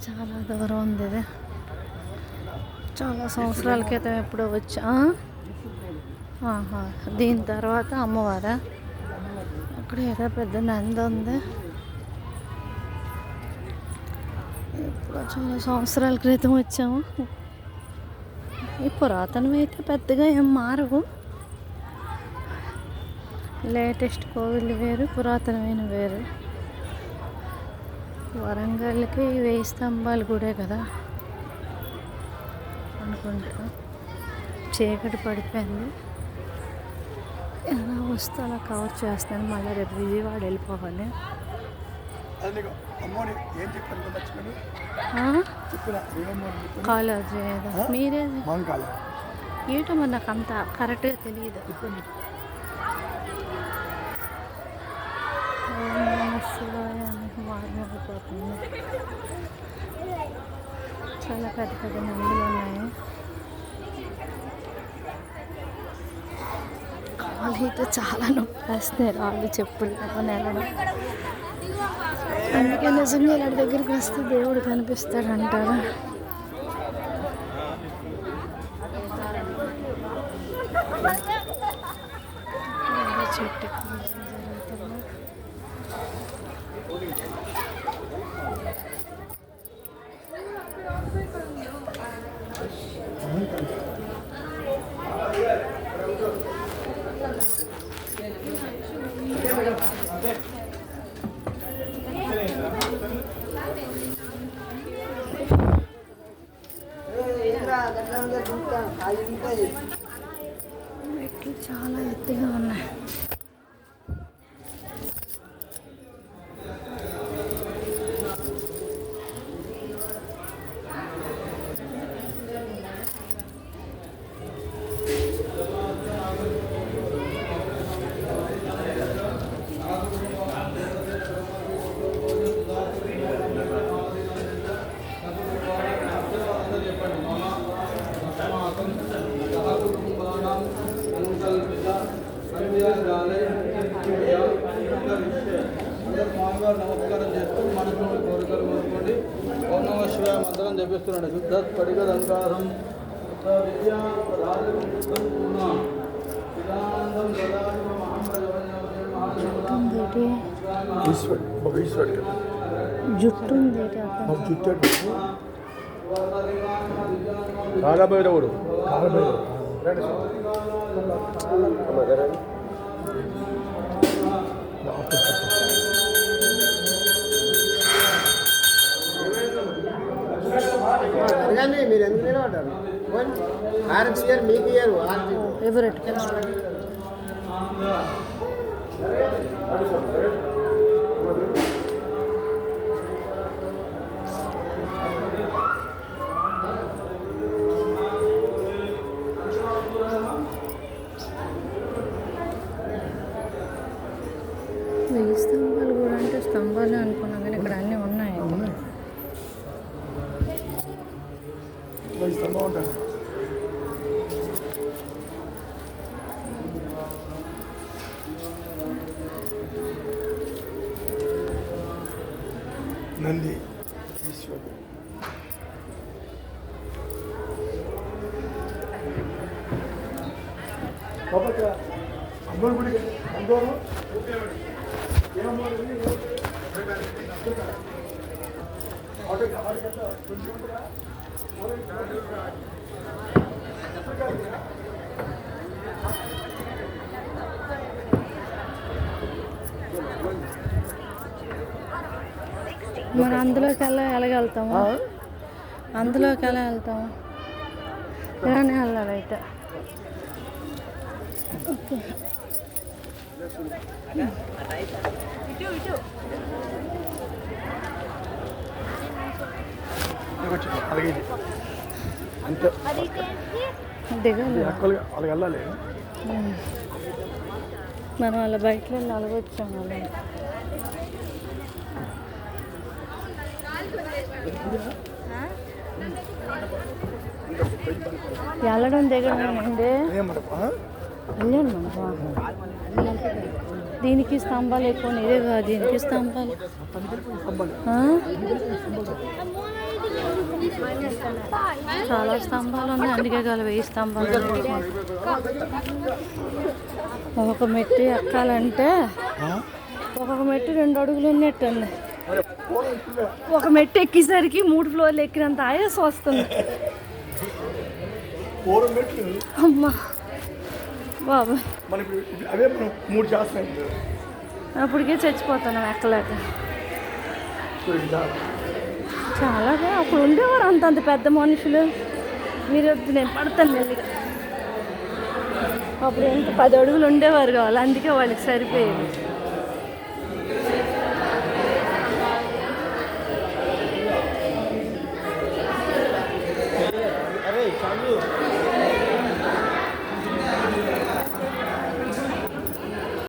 చాలా దూరం ఉంది ఇది. చాలా సంవత్సరాల క్రితం ఎప్పుడో వచ్చా. దీని తర్వాత అమ్మవారా? అక్కడ ఏదో పెద్ద నంది ఉంది. ఎప్పుడో చాలా సంవత్సరాల క్రితం వచ్చాము. ఈ పురాతనవి అయితే పెద్దగా ఏం మారవు. లేటెస్ట్ కోవిళ్ళు వేరు, పురాతనమైన వేరు. వరంగల్కి 1000 స్తంభాలు గుడే కదా అనుకుంటా. చీకటి పడిపోయింది. ఎలా వస్తే అలా కవర్ చేస్తాను. మళ్ళీ రేపు విజయవాడ వెళ్ళిపోవాలి. కాలేజీ మీరే ఏటో మరి నాకు అంత కరెక్ట్గా తెలియదు. మారిపోతుంది. చాలా పెద్ద పెద్ద మందులు ఉన్నాయి. కాళ్ళు అయితే చాలా నొప్పి వేస్తున్నాయి. రాళ్ళు చెప్పులు వెళ్ళడం. అందుకే నిజంగా ఇలాంటి దగ్గరికి వస్తే దేవుడు కనిపిస్తాడు అంటారు. చెట్టు మెట్లు చాలా ఎత్తుగా ఉన్నాయి. నమస్కారం చేస్తూ మనసులోని కోరికలు కోరుకోండి. ఓం నమః శివాయ మంత్రం జపిస్తున్నాడు. శుద్ధ స్ఫటిక దంకారం జుట్టు కాలభైరవుడు మీరు ఎందుకు నిలబడ్డారు? హారతి ఇయర్ మీకు ఇయర్ ఎవరెట్ స్తంభాలు కూడా అంటే స్తంభాలే అనుకున్నాం, కానీ ఇక్కడ అన్నీ ఉన్నాయి. నంది ఈశ్వరుడు అమ్మోరు గుడికి అందరూ మరి అందులోకి ఎలాగెళ్తాము? అందులోకి ఎలా వెళ్తాము? ఇలానే వెళ్ళాలి అయితే. ఓకే, దిగాలి. వాళ్ళకి వెళ్ళాలి. మనం అలా బయటకు వెళ్ళి అలగొచ్చాము. వెళ్ళడం దిగడం అండి. వెళ్ళాను మనకు దీనికి స్తంభాలు ఎక్కువ ఇదే కాదు దీనికి స్తంభాలు ఆ? చాలా స్తంభాలు ఉన్నాయి అందుకే కాదు 1000 స్తంభాలు ఉన్నాయి. ఒక మెట్టు ఎక్కాలంటే ఒక్కొక్క మెట్టు 2 అడుగులు ఉన్నట్టుంది. ఒక మెట్టు ఎక్కేసరికి 3 ఫ్లోర్లు ఎక్కినంత ఆయాసం వస్తుంది. అమ్మా బాబు అప్పటికే చచ్చిపోతాను ఎక్కలేక. చాలా అప్పుడు ఉండేవారు అంతంత పెద్ద మనుషులు. మీరు నేను పడతాను మెల్లిగా. అప్పుడు ఎంత 10 అడుగులు ఉండేవారు కావాలి అందుకే వాళ్ళకి సరిపోయేది.